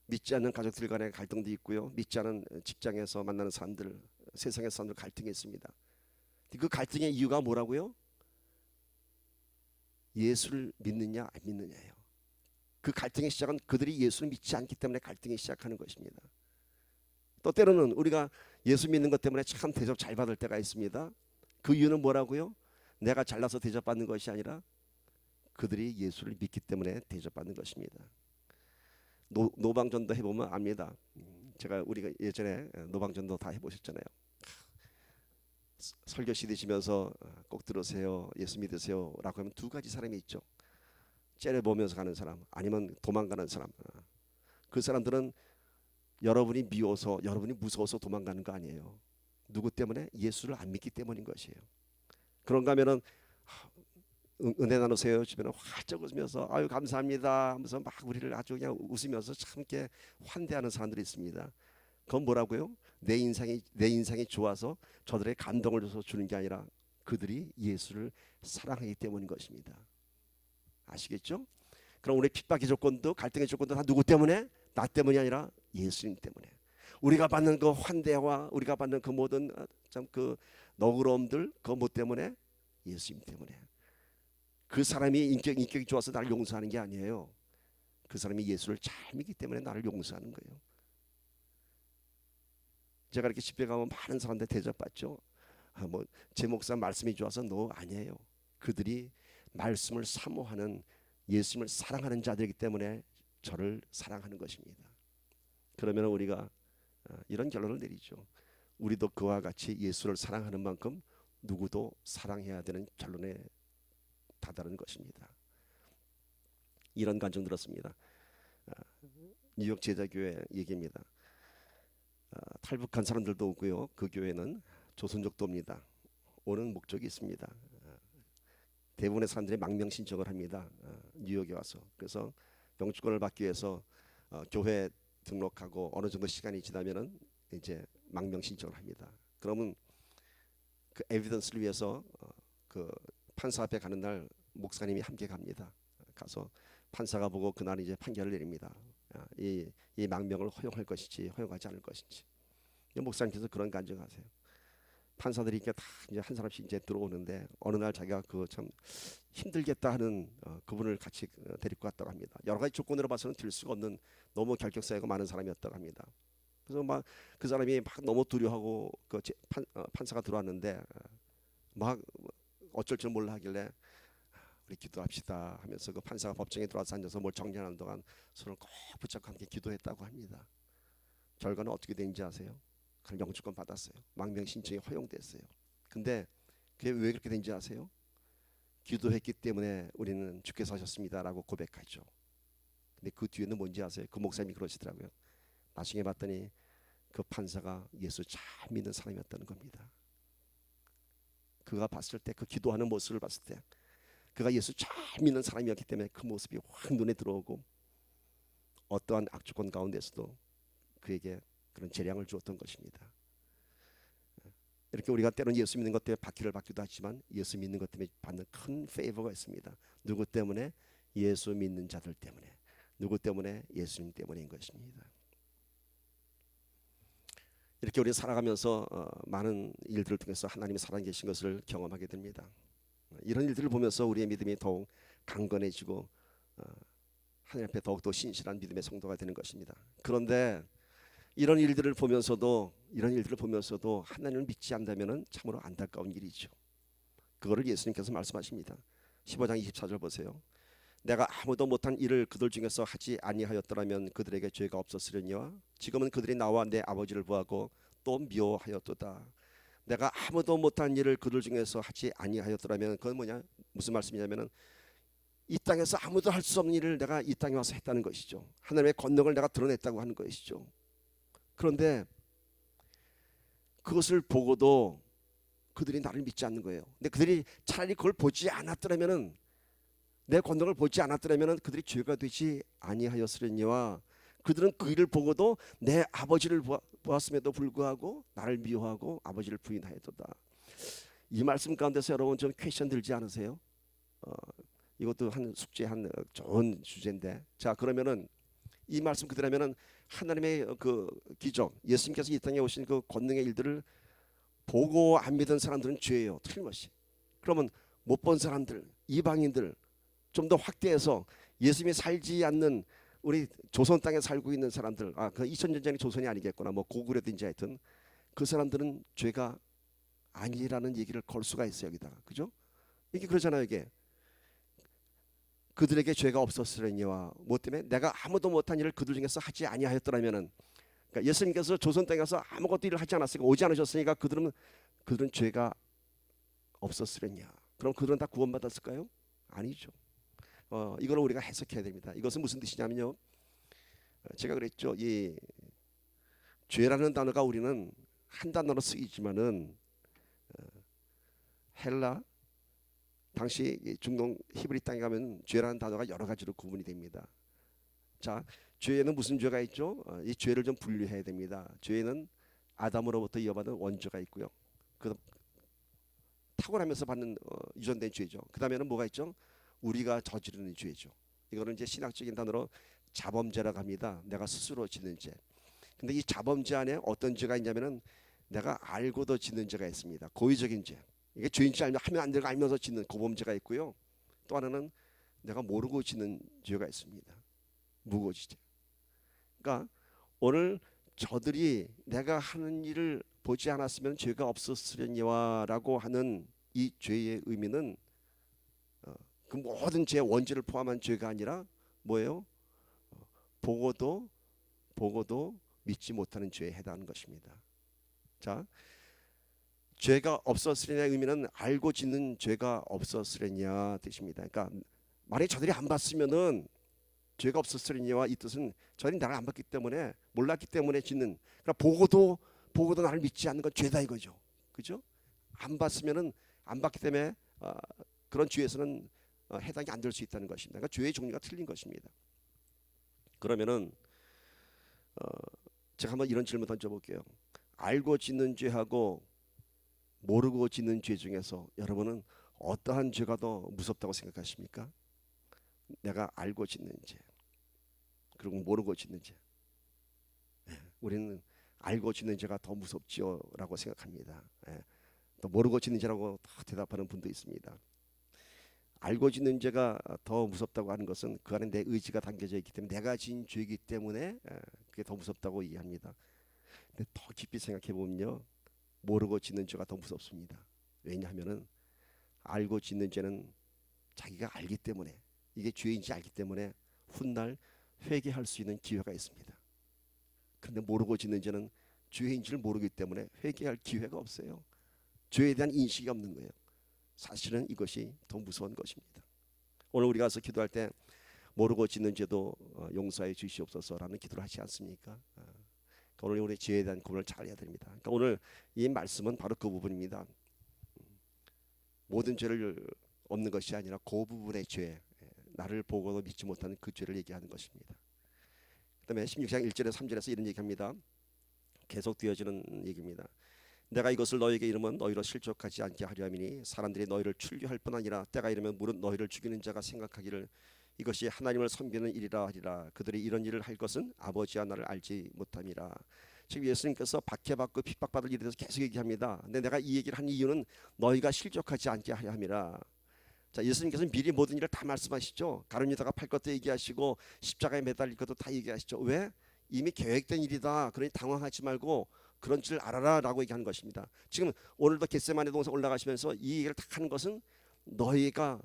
믿지 않는 가족들 간의 갈등도 있고요. 믿지 않은 직장에서 만나는 사람들, 세상의 사람들 갈등이 있습니다. 그 갈등의 이유가 뭐라고요? 예수를 믿느냐 안 믿느냐예요. 그 갈등의 시작은 그들이 예수를 믿지 않기 때문에 갈등이 시작하는 것입니다. 또 때로는 우리가 예수 믿는 것 때문에 참 대접 잘 받을 때가 있습니다. 그 이유는 뭐라고요? 내가 잘나서 대접받는 것이 아니라 그들이 예수를 믿기 때문에 대접받는 것입니다. 노방전도 해보면 압니다. 우리가 예전에 노방전도 다 해보셨잖아요. 설교 시드시면서 꼭 들으세요. 예수 믿으세요 라고 하면 두 가지 사람이 있죠. 째려보면서 가는 사람 아니면 도망가는 사람. 그 사람들은 여러분이 미워서 여러분이 무서워서 도망가는 거 아니에요. 누구 때문에? 예수를 안 믿기 때문인 것이에요. 그런가 하면은 은혜 나누세요 주변에 활짝 웃으면서 아유 감사합니다 하면서 막 우리를 아주 그냥 웃으면서 참 이렇게 환대하는 사람들이 있습니다. 그건 뭐라고요? 내 인상이 좋아서 저들의 감동을 줘서 주는 게 아니라 그들이 예수를 사랑하기 때문인 것입니다. 아시겠죠? 그럼 우리 핍박의 조건도 갈등의 조건도 다 누구 때문에? 나 때문이 아니라 예수님 때문에. 우리가 받는 그 환대와 우리가 받는 그 모든 참 그 너그러움들 그 뭐 때문에? 예수님 때문에. 그 사람이 인격이 좋아서 나를 용서하는 게 아니에요. 그 사람이 예수를 잘 믿기 때문에 나를 용서하는 거예요. 제가 이렇게 집회 가면 많은 사람들 대접받죠. 뭐 제 목사 말씀이 좋아서 너 아니에요. 그들이 말씀을 사모하는 예수님을 사랑하는 자들이기 때문에 저를 사랑하는 것입니다. 그러면 우리가 이런 결론을 내리죠. 우리도 그와 같이 예수를 사랑하는 만큼 누구도 사랑해야 되는 결론에 다다른 것입니다. 이런 간증 들었습니다. 뉴욕 제자교회 얘기입니다. 탈북한 사람들도 오고요. 그 교회는 조선족도 옵니다. 오는 목적이 있습니다. 대부분의 사람들이 망명 신청을 합니다. 뉴욕에 와서. 그래서 영주권을 받기 위해서 교회 등록하고 어느 정도 시간이 지나면은 이제 망명 신청을 합니다. 그러면 그 에비던스를 위해서 그 판사 앞에 가는 날 목사님이 함께 갑니다. 가서 판사가 보고 그날 이제 판결을 내립니다. 이 망명을 허용할 것인지 허용하지 않을 것인지. 목사님께서 그런 간증하세요. 판사들이 이렇게 다 이제 한 사람씩 이제 들어오는데 어느 날 자기가 그 참 힘들겠다 하는 그분을 같이 데리고 갔다고 합니다. 여러 가지 조건으로 봐서는 들 수가 없는 너무 결격사유가 많은 사람이었다고 합니다. 그래서 막 그 사람이 막 너무 두려워하고 그 판사가 들어왔는데 막 어쩔 줄 몰라 하길래 우리 기도합시다 하면서 그 판사가 법정에 들어와서 앉아서 뭘 정리하는 동안 손을 꼭 붙잡고 함께 기도했다고 합니다. 결과는 어떻게 된지 아세요? 그럼 영주권 받았어요. 망명 신청이 허용됐어요. 근데 그게 왜 그렇게 된지 아세요? 기도했기 때문에 우리는 주께서 하셨습니다라고 고백하죠. 근데 그 뒤에는 뭔지 아세요? 그 목사님이 그러시더라고요. 나중에 봤더니 그 판사가 예수 잘 믿는 사람이었다는 겁니다. 그가 봤을 때 그 기도하는 모습을 봤을 때 그가 예수 잘 믿는 사람이었기 때문에 그 모습이 확 눈에 들어오고 어떠한 악조건 가운데서도 그에게 그런 재량을 주었던 것입니다. 이렇게 우리가 때로는 예수 믿는 것 때문에 박해를 받기도 하지만 예수 믿는 것 때문에 받는 큰 페이버가 있습니다. 누구 때문에? 예수 믿는 자들 때문에. 누구 때문에? 예수님 때문인 것입니다. 이렇게 우리 살아가면서 많은 일들을 통해서 하나님이 살아계신 것을 경험하게 됩니다. 이런 일들을 보면서 우리의 믿음이 더욱 강건해지고 하나님 앞에 더욱더 신실한 믿음의 성도가 되는 것입니다. 그런데 이런 일들을 보면서도 하나님을 믿지 않다면 참으로 안타까운 일이죠. 그거를 예수님께서 말씀하십니다. 15장 24절 보세요. 내가 아무도 못한 일을 그들 중에서 하지 아니하였더라면 그들에게 죄가 없었으려니와 지금은 그들이 나와 내 아버지를 보하고 또 미워하였도다. 내가 아무도 못한 일을 그들 중에서 하지 아니하였더라면 그건 뭐냐? 무슨 말씀이냐면은 이 땅에서 아무도 할 수 없는 일을 내가 이 땅에 와서 했다는 것이죠. 하나님의 권능을 내가 드러냈다고 하는 것이죠. 그런데 그것을 보고도 그들이 나를 믿지 않는 거예요. 근데 그들이 차라리 그걸 보지 않았더라면은 내 권능을 보지 않았더라면은 그들이 죄가 되지 아니하였으려니와 그들은 그 일을 보고도 내 아버지를 보았음에도 불구하고 나를 미워하고 아버지를 부인하였도다. 이 말씀 가운데서 여러분 좀 퀘션 들지 않으세요? 이것도 한 숙제 한 좋은 주제인데 자 그러면은 이 말씀 그대로면은 하나님의 그 기적 예수님께서 이 땅에 오신 그 권능의 일들을 보고 안 믿은 사람들은 죄예요. 틀림없이. 그러면 못 본 사람들 이방인들 좀 더 확대해서 예수님이 살지 않는 우리 조선 땅에 살고 있는 사람들 그 2000년 전에 조선이 아니겠구나 뭐 고구려든지 하여튼 그 사람들은 죄가 아니라는 얘기를 걸 수가 있어요. 여기다가 그죠? 이게 그러잖아요. 이게 그들에게 죄가 없었으려니와 뭐 때문에 내가 아무도 못한 일을 그들 중에서 하지 아니하였더라면은 그러니까 예수님께서 조선 땅에서 아무것도 일을 하지 않았으니까 오지 않으셨으니까 그들은 죄가 없었으려냐? 그럼 그들은 다 구원받았을까요? 아니죠. 이걸 우리가 해석해야 됩니다. 이것은 무슨 뜻이냐면요. 제가 그랬죠. 이 죄라는 단어가 우리는 한 단어로 쓰이지만은 헬라 당시 중동 히브리 땅에 가면 죄라는 단어가 여러 가지로 구분이 됩니다. 자, 죄에는 무슨 죄가 있죠? 이 죄를 좀 분류해야 됩니다. 죄는 아담으로부터 이어받은 원죄가 있고요. 그 탁월하면서 받는 유전된 죄죠. 그 다음에는 뭐가 있죠? 우리가 저지르는 죄죠. 이거는 이제 신학적인 단어로 자범죄라고 합니다. 내가 스스로 짓는 죄. 근데 이 자범죄 안에 어떤 죄가 있냐면은 내가 알고도 짓는 죄가 있습니다. 고의적인 죄. 이게 죄인지 하면 안 되는 거 알면서 짓는 고범죄가 있고요. 또 하나는 내가 모르고 짓는 죄가 있습니다. 무고지죄. 그러니까 오늘 저들이 내가 하는 일을 보지 않았으면 죄가 없었으려니와라고 하는 이 죄의 의미는 그 모든 죄 원죄를 포함한 죄가 아니라 뭐예요? 보고도 믿지 못하는 죄에 해당하는 것입니다. 자, 죄가 없었으려냐의 의미는 알고 짓는 죄가 없었으려냐 뜻입니다. 그러니까 만약에 저들이 안 봤으면은 죄가 없었으려니와 이 뜻은 저들이 나를 안 봤기 때문에 몰랐기 때문에 짓는, 그러니까 보고도 나를 믿지 않는 건 죄다 이거죠. 그죠? 안 봤으면은 안 봤기 때문에 그런 죄에서는 해당이 안 될 수 있다는 것입니다. 그러니까 죄의 종류가 틀린 것입니다. 그러면은 제가 한번 이런 질문 던져볼게요. 알고 짓는 죄하고 모르고 짓는 죄 중에서 여러분은 어떠한 죄가 더 무섭다고 생각하십니까? 내가 알고 짓는 죄 그리고 모르고 짓는 죄. 우리는 알고 짓는 죄가 더 무섭지요 라고 생각합니다. 또 모르고 짓는 죄라고 대답하는 분도 있습니다. 알고 짓는 죄가 더 무섭다고 하는 것은 그 안에 내 의지가 담겨져 있기 때문에 내가 지은 죄이기 때문에 그게 더 무섭다고 이해합니다. 근데 더 깊이 생각해 보면요, 모르고 짓는 죄가 더 무섭습니다. 왜냐하면은 알고 짓는 죄는 자기가 알기 때문에 이게 죄인지 알기 때문에 훗날 회개할 수 있는 기회가 있습니다. 그런데 모르고 짓는 죄는 죄인지를 모르기 때문에 회개할 기회가 없어요. 죄에 대한 인식이 없는 거예요. 사실은 이것이 더 무서운 것입니다. 오늘 우리가 가서 기도할 때 모르고 짓는 죄도 용서해 주시옵소서라는 기도를 하지 않습니까? 오늘 우리 죄에 대한 구분을 잘 해야 됩니다. 그러니까 오늘 이 말씀은 바로 그 부분입니다. 모든 죄를 없는 것이 아니라 그 부분의 죄, 나를 보고도 믿지 못하는 그 죄를 얘기하는 것입니다. 그다음에 16장 1절에 3절에서 이런 얘기합니다. 계속 되어지는 얘기입니다. 내가 이것을 너희에게 이르면 너희로 실족하지 않게 하려 함이니 사람들이 너희를 출교할 뿐 아니라 때가 이르면 무릇 너희를 죽이는 자가 생각하기를 이것이 하나님을 섬기는 일이라 하리라. 그들이 이런 일을 할 것은 아버지와 나를 알지 못함이라. 지금 예수님께서 박해받고 핍박받을 일에 대해서 계속 얘기합니다. 근데 내가 이 얘기를 한 이유는 너희가 실족하지 않게 하려 함이라. 자, 예수님께서는 미리 모든 일을 다 말씀하시죠. 가룟유다가 팔 것도 얘기하시고 십자가에 매달릴 것도 다 얘기하시죠. 왜? 이미 계획된 일이다. 그러니 당황하지 말고 그런 줄 알아라 라고 얘기하는 것입니다. 지금 오늘도 겟세마네 동산 올라가시면서 이 얘기를 다 하는 것은 너희가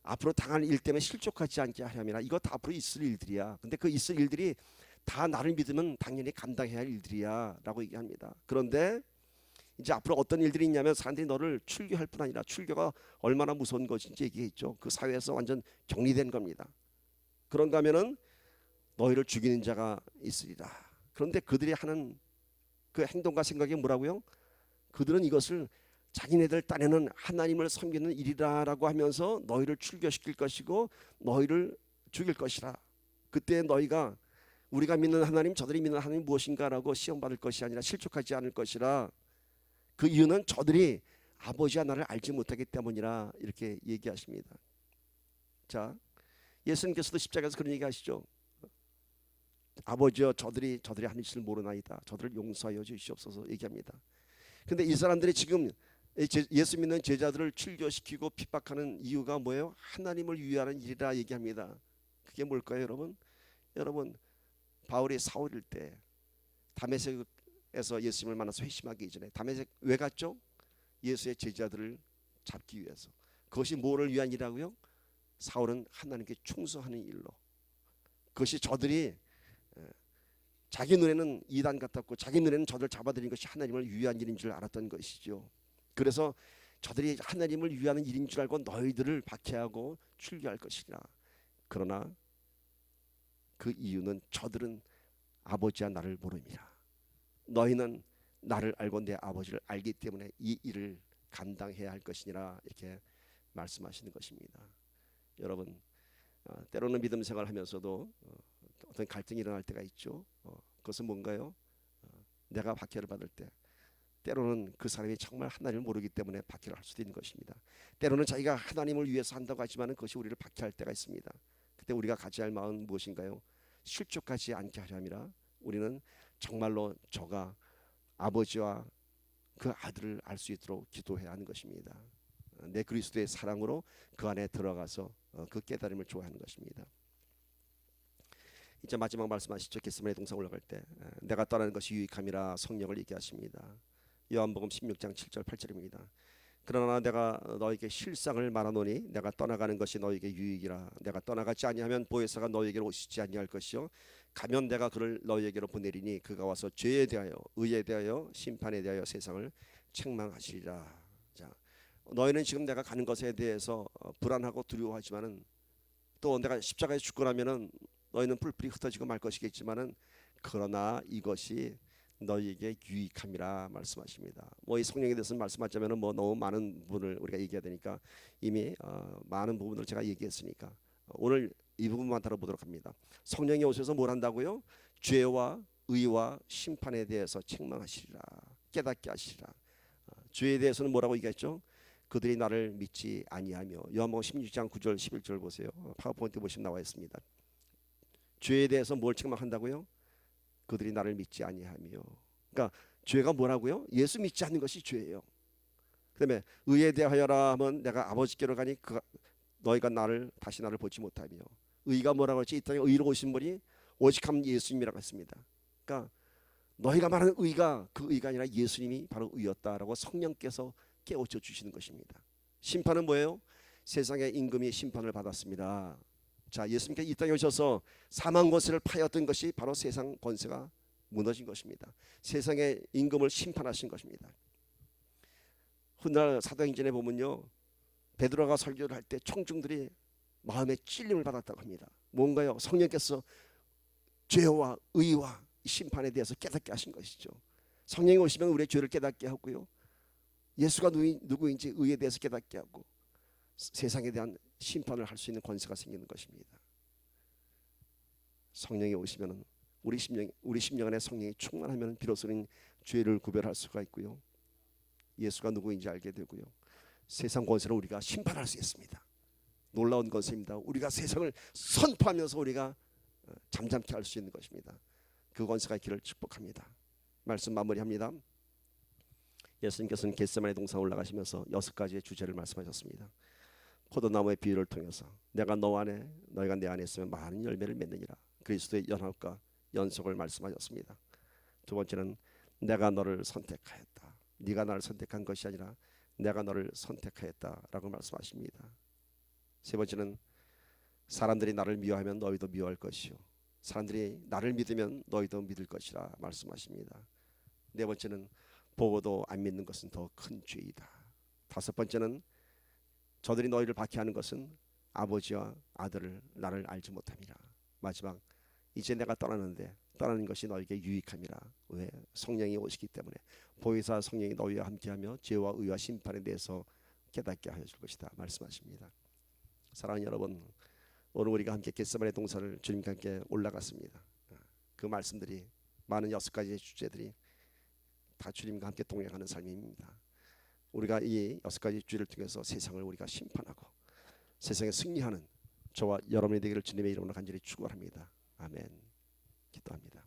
앞으로 당할 일 때문에 실족하지 않게 하려면 이거 다 앞으로 있을 일들이야. 근데 그 있을 일들이 다 나를 믿으면 당연히 감당해야 할 일들이야 라고 얘기합니다. 그런데 이제 앞으로 어떤 일들이 있냐면 사람들이 너를 출교할 뿐 아니라 출교가 얼마나 무서운 것인지 얘기했죠. 그 사회에서 완전 격리된 겁니다. 그런가 하면은 너희를 죽이는 자가 있으리라. 그런데 그들이 하는 그 행동과 생각이 뭐라고요? 그들은 이것을 자기네들 딴에는 하나님을 섬기는 일이라라고 하면서 너희를 출교시킬 것이고 너희를 죽일 것이라. 그때 너희가 우리가 믿는 하나님 저들이 믿는 하나님 무엇인가라고 시험받을 것이 아니라 실족하지 않을 것이라. 그 이유는 저들이 아버지와 나를 알지 못하기 때문이라 이렇게 얘기하십니다. 자, 예수님께서도 십자가에서 그런 얘기하시죠. 아버지여 저들이 하는 짓을 모르나이다. 저들을 용서하여 주시옵소서 얘기합니다. 근데 이 사람들이 지금 예수 믿는 제자들을 출교시키고 핍박하는 이유가 뭐예요? 하나님을 위하는 일이라 얘기합니다. 그게 뭘까요, 여러분? 여러분, 바울이 사울일 때 다메섹에서 예수님을 만나서 회심하기 이전에 다메섹 왜 갔죠? 예수의 제자들을 잡기 위해서. 그것이 뭐를 위한 일이라고요? 사울은 하나님께 충성하는 일로. 그것이 저들이 자기 눈에는 이단 같았고 자기 눈에는 저들 잡아들인 것이 하나님을 위한 일인 줄 알았던 것이죠. 그래서 저들이 하나님을 위하는 일인 줄 알고 너희들을 박해하고 출교할 것이라. 그러나 그 이유는 저들은 아버지와 나를 모릅니다. 너희는 나를 알고 내 아버지를 알기 때문에 이 일을 감당해야 할 것이니라 이렇게 말씀하시는 것입니다. 여러분, 때로는 믿음 생활하면서도 어떤 갈등이 일어날 때가 있죠. 그것은 뭔가요? 내가 박해를 받을 때 때로는 그 사람이 정말 하나님을 모르기 때문에 박해를 할 수도 있는 것입니다. 때로는 자기가 하나님을 위해서 한다고 하지만 그것이 우리를 박해할 때가 있습니다. 그때 우리가 가져야 할 마음은 무엇인가요? 실족하지 않게 하려 함이라. 우리는 정말로 저가 아버지와 그 아들을 알 수 있도록 기도해야 하는 것입니다. 내 그리스도의 사랑으로 그 안에 들어가서 그 깨달음을 좋아하는 것입니다. 이제 마지막 말씀하시죠. 겟세마네 동산 올라갈 때 내가 떠나는 것이 유익함이라 성령을 얘기하십니다. 요한복음 16장 7절 8절입니다. 그러나 내가 너에게 실상을 말하노니 내가 떠나가는 것이 너에게 유익이라. 내가 떠나가지 아니하면 보혜사가 너에게로 오시지 아니할 것이요 가면 내가 그를 너에게로 보내리니 그가 와서 죄에 대하여 의에 대하여 심판에 대하여 세상을 책망하시리라. 자, 너희는 지금 내가 가는 것에 대해서 불안하고 두려워하지만은 또 내가 십자가에 죽고 나면은 너희는 뿔뿔이 흩어지고 말 것이겠지만은 그러나 이것이 너희에게 유익함이라 말씀하십니다. 뭐 이 성령에 대해서 말씀하자면은 뭐 너무 많은 부분을 우리가 얘기해야 되니까 이미 많은 부분을 제가 얘기했으니까 오늘 이 부분만 다뤄보도록 합니다. 성령이 오셔서 뭘 한다고요? 죄와 의와 심판에 대해서 책망하시리라. 깨닫게 하시리라. 죄에 대해서는 뭐라고 얘기했죠? 그들이 나를 믿지 아니하며. 요한복음 16장 9절 11절 보세요. 파워포인트 보시면 나와 있습니다. 죄에 대해서 뭘 책망한다고요? 그들이 나를 믿지 아니하며. 그러니까 죄가 뭐라고요? 예수 믿지 않는 것이 죄예요. 그다음에 의에 대하여라 하면 내가 아버지께로 가니 너희가 다시 나를 보지 못하며. 의가 뭐라고 했지? 이 땅에 의로 오신 분이 오직 한 예수님이라고 했습니다. 그러니까 너희가 말하는 의가 그 의가 아니라 예수님이 바로 의였다라고 성령께서 깨우쳐 주시는 것입니다. 심판은 뭐예요? 세상의 임금이 심판을 받았습니다. 자, 예수님께서 이 땅에 오셔서 사망 권세를 파였던 것이 바로 세상 권세가 무너진 것입니다. 세상의 임금을 심판하신 것입니다. 훗날 사도행전에 보면요, 베드로가 설교를 할 때 청중들이 마음의 찔림을 받았다고 합니다. 뭔가요? 성령께서 죄와 의와 심판에 대해서 깨닫게 하신 것이죠. 성령이 오시면 우리의 죄를 깨닫게 하고요, 예수가 누구인지 의에 대해서 깨닫게 하고 세상에 대한 심판을 할 수 있는 권세가 생기는 것입니다. 성령이 오시면 우리 심령 안에 성령이 충만하면 비로소 우리는 죄를 구별할 수가 있고요, 예수가 누구인지 알게 되고요, 세상 권세를 우리가 심판할 수 있습니다. 놀라운 권세입니다. 우리가 세상을 선포하면서 우리가 잠잠케 할 수 있는 것입니다. 그 권세가 있기를 축복합니다. 말씀 마무리합니다. 예수님께서는 겟세마네 동산 올라가시면서 6가지의 주제를 말씀하셨습니다. 포도나무의 비유를 통해서 내가 너 안에 너희가 내 안에 있으면 많은 열매를 맺느니라. 그리스도의 연합과 연속을 말씀하셨습니다. 두 번째는 내가 너를 선택하였다. 네가 나를 선택한 것이 아니라 내가 너를 선택하였다라고 말씀하십니다. 세 번째는 사람들이 나를 미워하면 너희도 미워할 것이요 사람들이 나를 믿으면 너희도 믿을 것이라 말씀하십니다. 네 번째는 보고도 안 믿는 것은 더 큰 죄이다. 다섯 번째는 저들이 너희를 박해하는 것은 아버지와 아들을 나를 알지 못함이라. 마지막, 이제 내가 떠나는 것이 너에게 유익함이라. 왜? 성령이 오시기 때문에. 보혜사 성령이 너희와 함께하며 죄와 의와 심판에 대해서 깨닫게 하여 줄 것이다 말씀하십니다. 사랑하는 여러분, 오늘 우리가 함께 겟세마네 동산을 주님과 함께 올라갔습니다. 그 말씀들이 많은 6가지의 주제들이 다 주님과 함께 동행하는 삶입니다. 우리가 이 6가지 주제를 통해서 세상을 우리가 심판하고 세상에 승리하는 저와 여러분이 되기를 주님의 이름으로 간절히 축원합니다. 아멘. 기도합니다.